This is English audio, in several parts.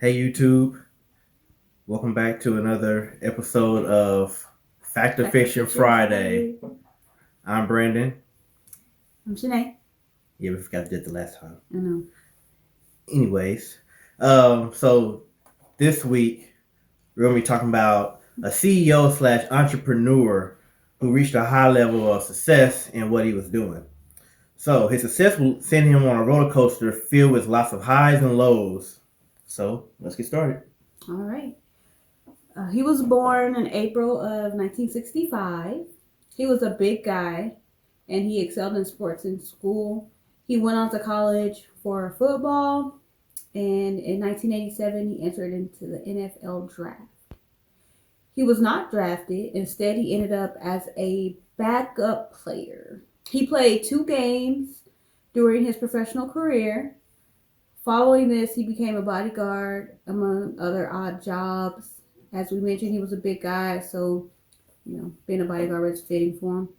Hey YouTube, welcome back to another episode of Fact or Fiction Friday. I'm Brandon. I'm Shanae. Yeah, we forgot to do it the last time. I know. Anyways, so this week we're gonna be talking about a CEO slash entrepreneur who reached a high level of success in what he was doing. So his success will send him on a roller coaster filled with lots of highs and lows. So let's get started. All right. He was born in April of 1965. He was a big guy and he excelled in sports in school. He went on to college for football, and in 1987 he entered into the NFL draft. He was not drafted. Instead, he ended up as a backup player. He played 2 games during his professional career. Following this, he became a bodyguard, among other odd jobs. As we mentioned, he was a big guy, so being a bodyguard was fitting for him.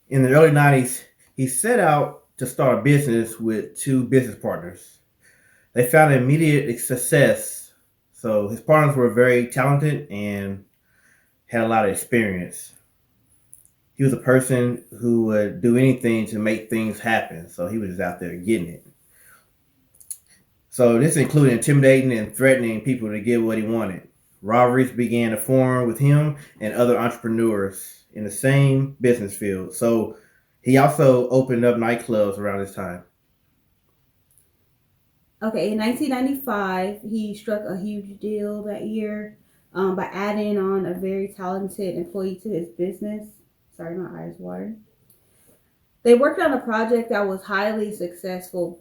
In the early 90s, he set out to start a business with 2 business partners. They found immediate success, so his partners were very talented and had a lot of experience. He was a person who would do anything to make things happen, so he was just out there getting it. So this included intimidating and threatening people to get what he wanted. Rivalries began to form with him and other entrepreneurs in the same business field. So he also opened up nightclubs around this time. Okay, in 1995, he struck a huge deal that year by adding on a very talented employee to his business. Sorry, my eyes water. They worked on a project that was highly successful.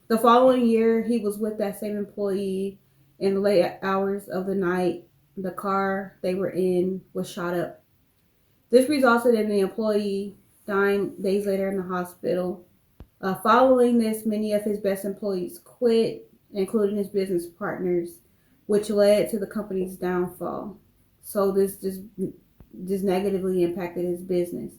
The following year, he was with that same employee in the late hours of the night. The car they were in was shot up. This resulted in the employee dying days later in the hospital. Following this, many of his best employees quit, including his business partners, which led to the company's downfall. So this just negatively impacted his business.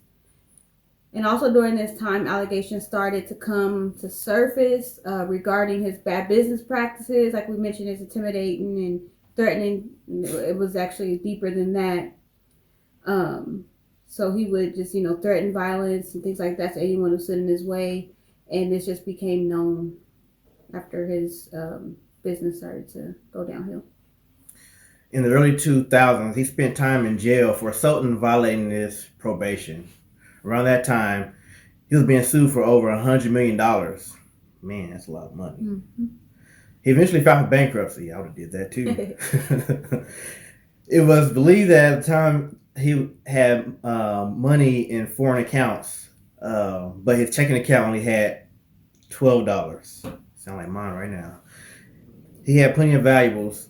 And also during this time, allegations started to come to surface regarding his bad business practices. Like we mentioned, it's intimidating and threatening. It was actually deeper than that. So he would just, threaten violence and things like that to anyone who stood in his way. And this just became known after his business started to go downhill. In the early 2000s, he spent time in jail for assaulting and violating his probation. Around that time, he was being sued for over $100 million. Man, that's a lot of money. Mm-hmm. He eventually filed for bankruptcy. I would have did that too. It was believed that at the time he had money in foreign accounts, but his checking account only had $12. Sound like mine right now. He had plenty of valuables,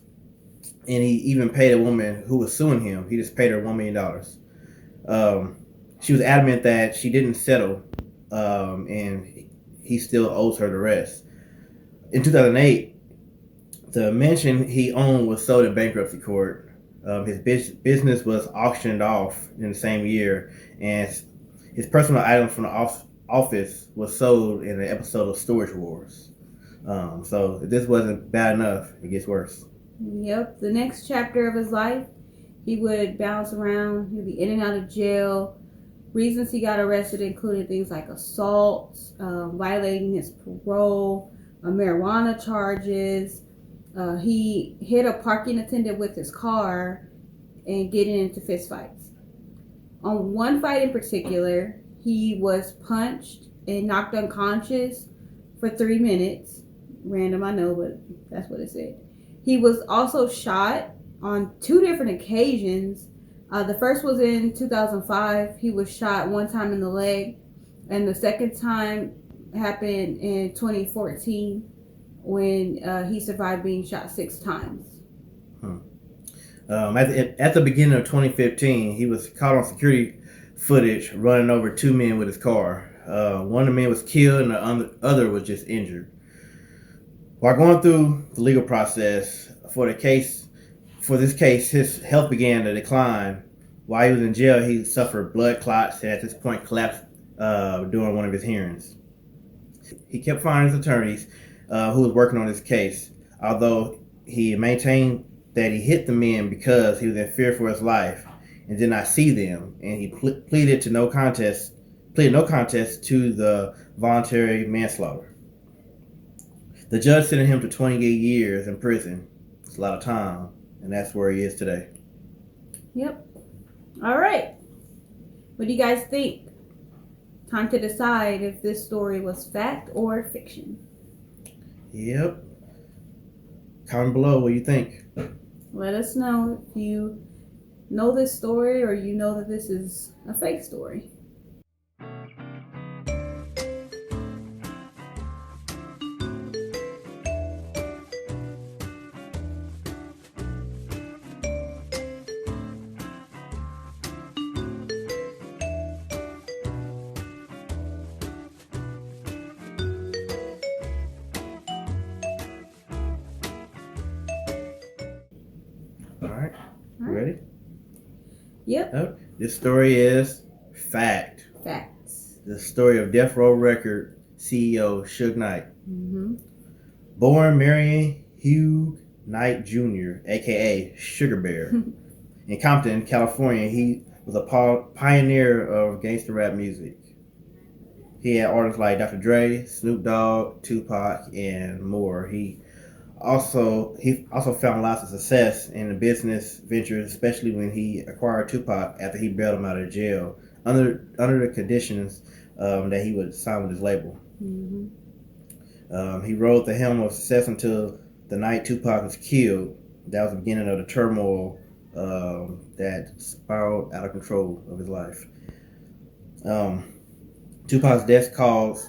and he even paid a woman who was suing him. He just paid her $1 million. She was adamant that she didn't settle, and he still owes her the rest. In 2008, the mansion he owned was sold in bankruptcy court. His business was auctioned off in the same year, and his personal items from the office was sold in an episode of Storage Wars. So if this wasn't bad enough, it gets worse. Yep. The next chapter of his life, he would bounce around. He'd be in and out of jail. Reasons he got arrested included things like assault, violating his parole, marijuana charges. He hit a parking attendant with his car and getting into fistfights. On one fight in particular, he was punched and knocked unconscious for 3 minutes. Random, I know, but that's what it said. He was also shot on 2 different occasions. The first was in 2005. He was shot one time in the leg, and the second time happened in 2014 when he survived being shot 6 times. At the beginning of 2015, he was caught on security footage running over 2 men with his car. One of the men was killed, and the other was just injured. While going through the legal process for this case, his health began to decline. While he was in jail, he suffered blood clots and at this point collapsed during one of his hearings. He kept firing his attorneys who was working on his case, although he maintained that he hit the men because he was in fear for his life and did not see them, and he pleaded no contest to the voluntary manslaughter. The judge sentenced him to 28 years in prison. It's a lot of time, and that's where he is today. Yep. All right. What do you guys think? Time to decide if this story was fact or fiction. Yep. Comment below what you think. Let us know if you know this story or you know that this is a fake story. All right. You ready? Yep. Oh, this story is fact. Facts. The story of Death Row Record CEO Suge Knight. Mm-hmm. Born Marion Hugh Knight Jr., aka Sugar Bear, in Compton, California, he was a pioneer of gangster rap music. He had artists like Dr. Dre, Snoop Dogg, Tupac, and more. He also found lots of success in the business ventures, especially when he acquired Tupac after he bailed him out of jail under the conditions that he would sign with his label. Mm-hmm. He rode the helm of success until the night Tupac was killed. That was the beginning of the turmoil that spiraled out of control of his life. Tupac's death caused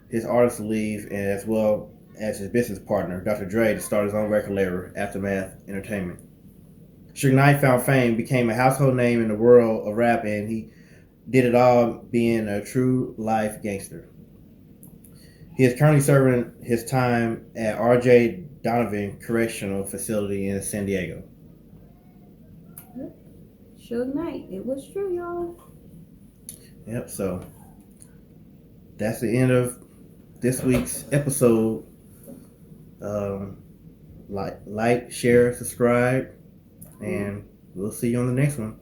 his artist to leave, and as well as his business partner, Dr. Dre, to start his own record label, Aftermath Entertainment. Suge Knight found fame, became a household name in the world of rap, and he did it all being a true life gangster. He is currently serving his time at R.J. Donovan Correctional Facility in San Diego. Yep. Suge Knight. It was true, y'all. Yep, so that's the end of this week's episode. Like, share, subscribe, and we'll see you on the next one.